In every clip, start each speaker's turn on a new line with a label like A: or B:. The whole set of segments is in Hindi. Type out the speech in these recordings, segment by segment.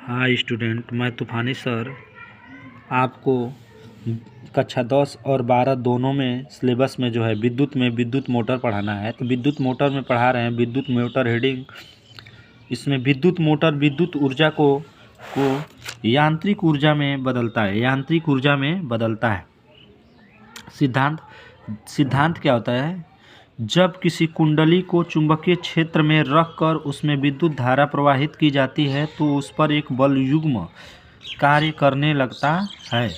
A: हाँ स्टूडेंट, मैं तूफानी सर आपको कक्षा 10 और 12 दोनों में सिलेबस में जो है विद्युत मोटर पढ़ाना है। तो विद्युत मोटर में पढ़ा रहे हैं विद्युत मोटर हेडिंग। इसमें विद्युत मोटर विद्युत ऊर्जा को यांत्रिक ऊर्जा में बदलता है। सिद्धांत क्या होता है? जब किसी कुंडली को चुंबकीय क्षेत्र में रखकर उसमें विद्युत धारा प्रवाहित की जाती है तो उस पर एक बल युग्म कार्य करने लगता है।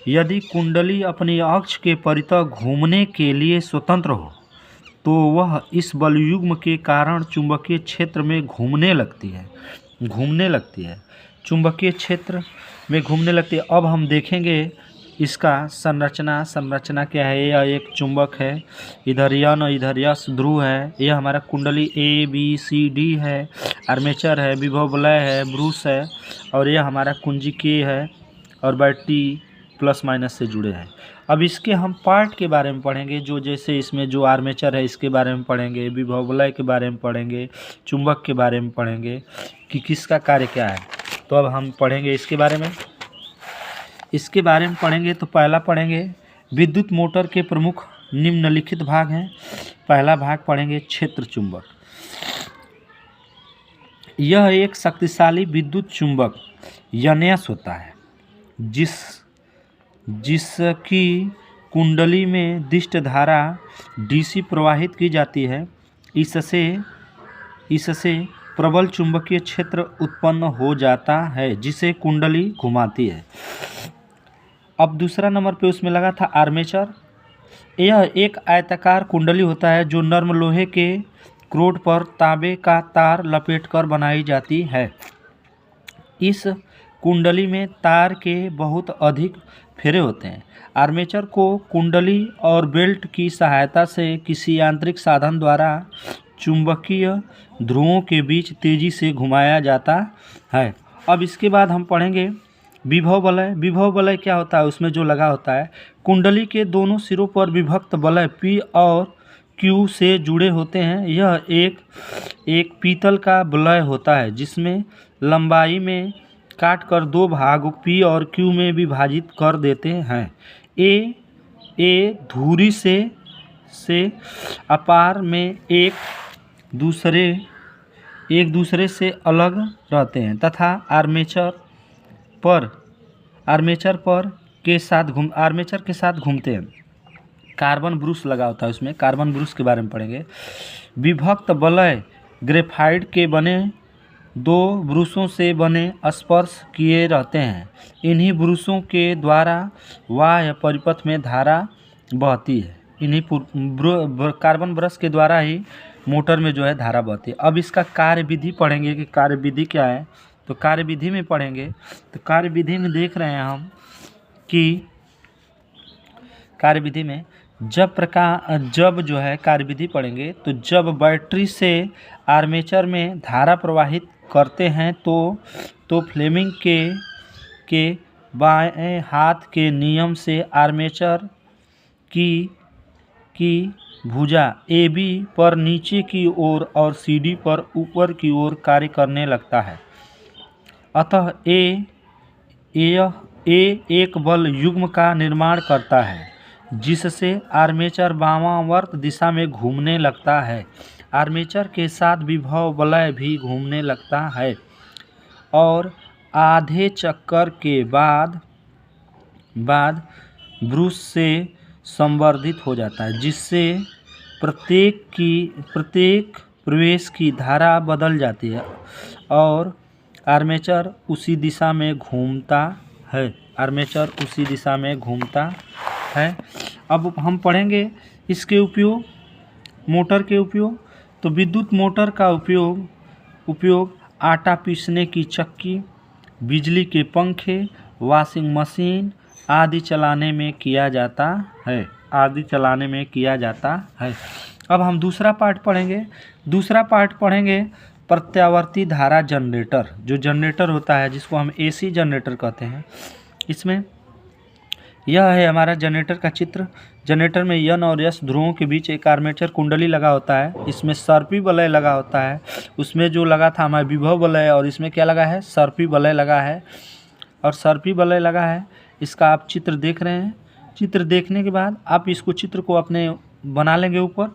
A: यदि कुंडली अपनी अक्ष के परितः घूमने के लिए स्वतंत्र हो तो वह इस बल युग्म के कारण चुंबकीय क्षेत्र में घूमने लगती है। चुंबकीय क्षेत्र में घूमने लगती है। अब हम देखेंगे इसका संरचना क्या है। यह एक चुंबक है, इधर यन इधर यस ध्रुव है। यह हमारा कुंडली ABCD है, आर्मेचर है, विभव वलय है, ब्रूस है, और यह हमारा कुंजी K है और बैटरी प्लस माइनस से जुड़े हैं। अब इसके हम पार्ट के बारे में पढ़ेंगे, जो जैसे इसमें जो आर्मेचर है इसके बारे में पढ़ेंगे, विभव वलय के बारे में पढ़ेंगे, चुंबक के बारे में पढ़ेंगे कि किसका कार्य क्या है। तो अब हम पढ़ेंगे इसके बारे में पढ़ेंगे। तो पहला पढ़ेंगे विद्युत मोटर के प्रमुख निम्नलिखित भाग हैं। पहला भाग पढ़ेंगे क्षेत्र चुंबक। यह एक शक्तिशाली विद्युत चुंबक यनेस होता है जिसकी कुंडली में दिष्ट धारा DC प्रवाहित की जाती है। इससे प्रबल चुंबकीय क्षेत्र उत्पन्न हो जाता है जिसे कुंडली घुमाती है। अब दूसरा नंबर पे उसमें लगा था आर्मेचर। यह एक आयताकार कुंडली होता है जो नर्म लोहे के क्रोड पर तांबे का तार लपेटकर बनाई जाती है। इस कुंडली में तार के बहुत अधिक फेरे होते हैं। आर्मेचर को कुंडली और बेल्ट की सहायता से किसी यांत्रिक साधन द्वारा चुंबकीय ध्रुवों के बीच तेजी से घुमाया जाता है। अब इसके बाद हम पढ़ेंगे विभव वलय क्या होता है? उसमें जो लगा होता है कुंडली के दोनों सिरों पर विभक्त वलय P और Q से जुड़े होते हैं। यह एक पीतल का वलय होता है जिसमें लंबाई में काट कर दो भाग P और Q में विभाजित कर देते हैं। ए धुरी से अपार में एक दूसरे से अलग रहते हैं तथा आर्मेचर के साथ घूमते हैं। कार्बन ब्रूस लगा होता है, उसमें कार्बन ब्रूस के बारे में पढ़ेंगे। विभक्त वलय ग्रेफाइट के बने दो ब्रूसों से बने स्पर्श किए रहते हैं। इन्हीं ब्रूसों के द्वारा बाह्य परिपथ में धारा बहती है। इन्हीं कार्बन ब्रश के द्वारा ही मोटर में जो है धारा बहती है। अब इसका कार्यविधि पढ़ेंगे कि कार्यविधि क्या है। तो कार्यविधि में पढ़ेंगे तो कार्यविधि में देख रहे हैं हम कि कार्यविधि में जब जो है कार्यविधि पढ़ेंगे तो जब बैटरी से आर्मेचर में धारा प्रवाहित करते हैं तो फ्लेमिंग के बाएं हाथ के नियम से आर्मेचर की भुजा AB पर नीचे की ओर और CD पर ऊपर की ओर कार्य करने लगता है। अतः यह एक बल युग्म का निर्माण करता है जिससे आर्मेचर वामावर्त दिशा में घूमने लगता है। आर्मेचर के साथ विभव वलय भी घूमने लगता है और आधे चक्कर के बाद ब्रूस से संवर्धित हो जाता है जिससे प्रत्येक प्रवेश की धारा बदल जाती है और आर्मेचर उसी दिशा में घूमता है। अब हम पढ़ेंगे इसके उपयोग, मोटर के उपयोग। तो विद्युत मोटर का उपयोग आटा पीसने की चक्की, बिजली के पंखे, वॉशिंग मशीन आदि चलाने में किया जाता है। अब हम दूसरा पार्ट पढ़ेंगे प्रत्यावर्ती धारा जनरेटर। जो जनरेटर होता है जिसको हम AC जनरेटर कहते हैं। इसमें यह है हमारा जनरेटर का चित्र। जनरेटर में N और S ध्रुवों के बीच एक आर्मेचर कुंडली लगा होता है। इसमें सर्पी वलय लगा होता है। उसमें जो लगा था हमारा विभव वलय, और इसमें क्या लगा है, सर्पी वलय लगा है। और सर्पी वलय लगा है, इसका आप चित्र देख रहे हैं। चित्र देखने के बाद आप इसको चित्र को अपने बना लेंगे ऊपर।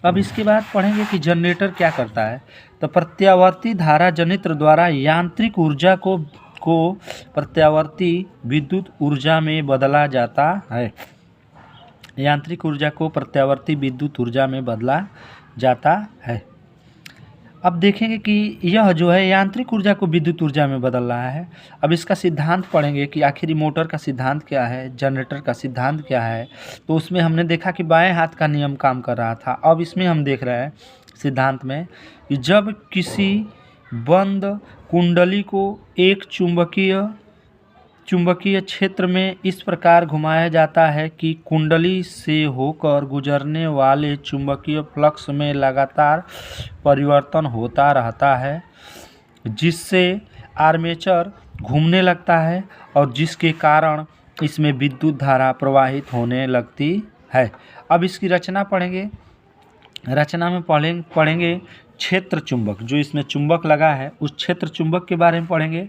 A: अब इसके बाद पढ़ेंगे कि जनरेटर क्या करता है। तो प्रत्यावर्ती धारा जनित्र द्वारा यांत्रिक ऊर्जा को प्रत्यावर्ती विद्युत ऊर्जा में बदला जाता है। यांत्रिक ऊर्जा को प्रत्यावर्ती विद्युत ऊर्जा में बदला जाता है। अब देखेंगे कि यह जो है यांत्रिक ऊर्जा को विद्युत ऊर्जा में बदल रहा है। अब इसका सिद्धांत पढ़ेंगे कि आखिर मोटर का सिद्धांत क्या है, जनरेटर का सिद्धांत क्या है। तो उसमें हमने देखा कि बाएं हाथ का नियम काम कर रहा था। अब इसमें हम देख रहे हैं सिद्धांत में कि जब किसी बंद कुंडली को एक चुंबकीय क्षेत्र में इस प्रकार घुमाया जाता है कि कुंडली से होकर गुजरने वाले चुंबकीय फ्लक्स में लगातार परिवर्तन होता रहता है, जिससे आर्मेचर घूमने लगता है और जिसके कारण इसमें विद्युत धारा प्रवाहित होने लगती है। अब इसकी रचना पढ़ेंगे। रचना में पढ़ेंगे क्षेत्र चुंबक, जो इसमें चुंबक लगा है उस क्षेत्र चुंबक के बारे में पढ़ेंगे।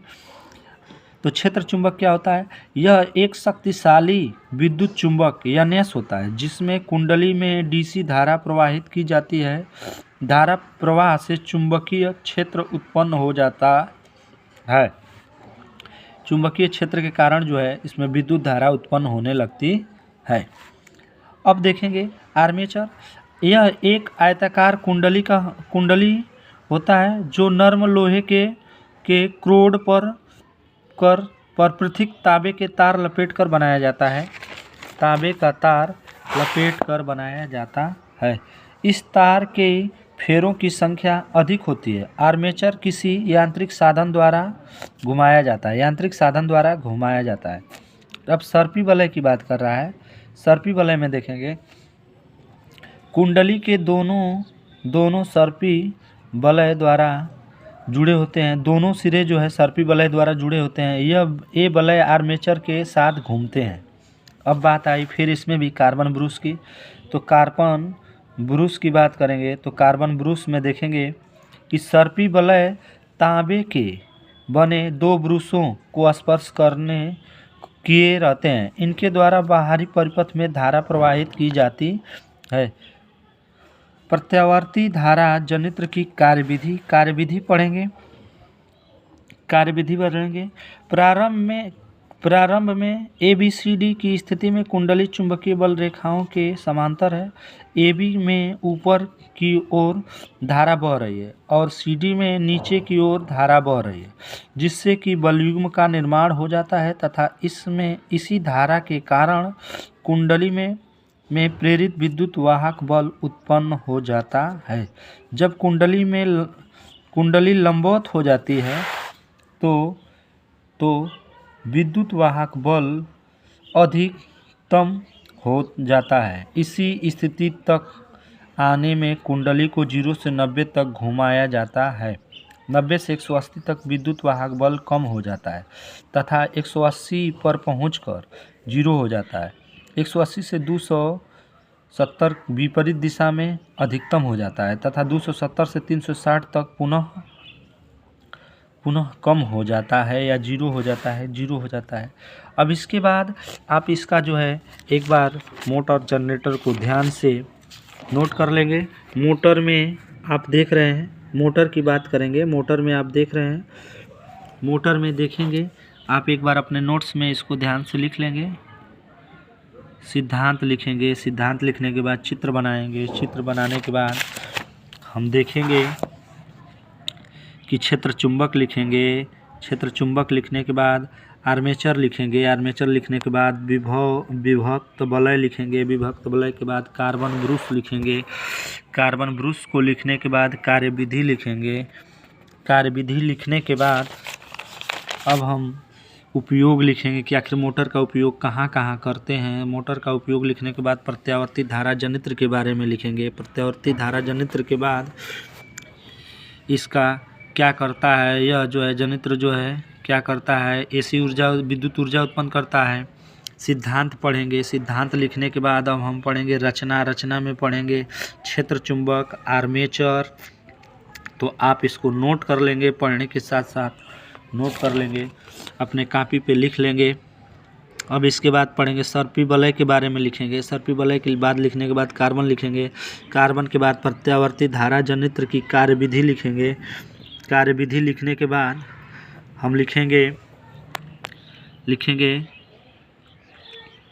A: तो क्षेत्र चुंबक क्या होता है? यह एक शक्तिशाली विद्युत चुंबक या न्यास होता है जिसमें कुंडली में डीसी धारा प्रवाहित की जाती है। धारा प्रवाह से चुंबकीय क्षेत्र उत्पन्न हो जाता है। चुंबकीय क्षेत्र के कारण जो है इसमें विद्युत धारा उत्पन्न होने लगती है। अब देखेंगे आर्मेचर। यह एक आयताकार कुंडली होता है जो नर्म लोहे के क्रोड पर पृथक तांबे के तार लपेट कर बनाया जाता है। तांबे का तार लपेट कर बनाया जाता है। इस तार के फेरों की संख्या अधिक होती है। आर्मेचर किसी यांत्रिक साधन द्वारा घुमाया जाता है। अब सर्पी वलय की बात कर रहा है। सर्पी वलय में देखेंगे कुंडली के दोनों सर्पी वलय द्वारा जुड़े होते हैं। दोनों सिरे जो है सर्पी वलय द्वारा जुड़े होते हैं। ये वलय आर्मेचर के साथ घूमते हैं। अब बात आई फिर इसमें भी कार्बन ब्रूस की। तो कार्बन ब्रूस की बात करेंगे तो कार्बन ब्रूस में देखेंगे कि सर्पी वलय तांबे के बने दो ब्रूसों को स्पर्श किए रहते हैं। इनके द्वारा बाहरी परिपथ में धारा प्रवाहित की जाती है। प्रत्यावर्ती धारा जनित्र की कार्यविधि पढ़ेंगे। प्रारंभ में ABCD की स्थिति में कुंडली चुंबकीय बल रेखाओं के समांतर है। AB में ऊपर की ओर धारा बह रही है और CD में नीचे की ओर धारा बह रही है, जिससे कि बलयुग्म का निर्माण हो जाता है तथा इसी धारा के कारण कुंडली में प्रेरित विद्युत वाहक बल उत्पन्न हो जाता है। जब कुंडली लंबवत हो जाती है तो विद्युत वाहक बल अधिकतम हो जाता है। इसी स्थिति तक आने में कुंडली को 0 से 90 तक घुमाया जाता है। 90 से 180 तक विद्युत वाहक बल कम हो जाता है तथा 180 पर पहुंचकर 0 हो जाता है। 180 से 270 विपरीत दिशा में अधिकतम हो जाता है तथा 270 से 360 तक पुनः कम हो जाता है या 0 हो जाता है। अब इसके बाद आप इसका जो है एक बार मोटर जनरेटर को ध्यान से नोट कर लेंगे। मोटर में आप देख रहे हैं, मोटर की बात करेंगे। मोटर में आप देख रहे हैं, मोटर में देखेंगे आप एक बार अपने नोट्स में इसको ध्यान से लिख लेंगे। सिद्धांत लिखेंगे। सिद्धांत लिखने के बाद चित्र बनाएंगे। चित्र बनाने के बाद हम देखेंगे कि क्षेत्र चुंबक लिखेंगे। क्षेत्र चुंबक लिखने के बाद आर्मेचर लिखेंगे। आर्मेचर लिखने के बाद विभक्त वलय लिखेंगे। विभक्त वलय के बाद कार्बन ब्रूस लिखेंगे। कार्बन ब्रूस को लिखने के बाद कार्यविधि लिखेंगे। कार्यविधि लिखने के बाद अब हम उपयोग लिखेंगे कि आखिर मोटर का उपयोग कहाँ कहाँ करते हैं। मोटर का उपयोग लिखने के बाद प्रत्यावर्ती धारा जनित्र के बारे में लिखेंगे। प्रत्यावर्ती धारा जनित्र के बाद इसका क्या करता है, यह जो है जनित्र जो है क्या करता है, AC ऊर्जा विद्युत ऊर्जा उत्पन्न करता है। सिद्धांत पढ़ेंगे। सिद्धांत लिखने के बाद अब हम पढ़ेंगे रचना। रचना में पढ़ेंगे क्षेत्र चुंबक, आर्मेचर। तो आप इसको नोट कर लेंगे, पढ़ने के साथ साथ नोट कर लेंगे, अपने कॉपी पे लिख लेंगे। अब इसके बाद पढ़ेंगे सर्पी वलय के बारे में लिखेंगे। सर्पी वलय के बाद लिखने के बाद कार्बन लिखेंगे। कार्बन के बाद प्रत्यावर्ती धारा जनित्र की कार्यविधि लिखेंगे। कार्यविधि लिखने के बाद हम लिखेंगे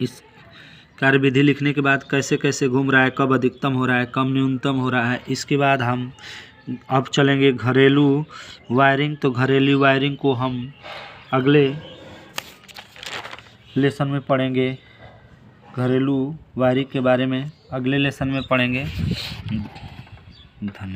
A: इस कार्यविधि लिखने के बाद कैसे कैसे घूम रहा है, कब अधिकतम हो रहा है, कब न्यूनतम हो रहा है। इसके बाद हम अब चलेंगे घरेलू वायरिंग। तो घरेलू वायरिंग को हम अगले लेसन में पढ़ेंगे। घरेलू वायरिंग के बारे में अगले लेसन में पढ़ेंगे। धन्यवाद।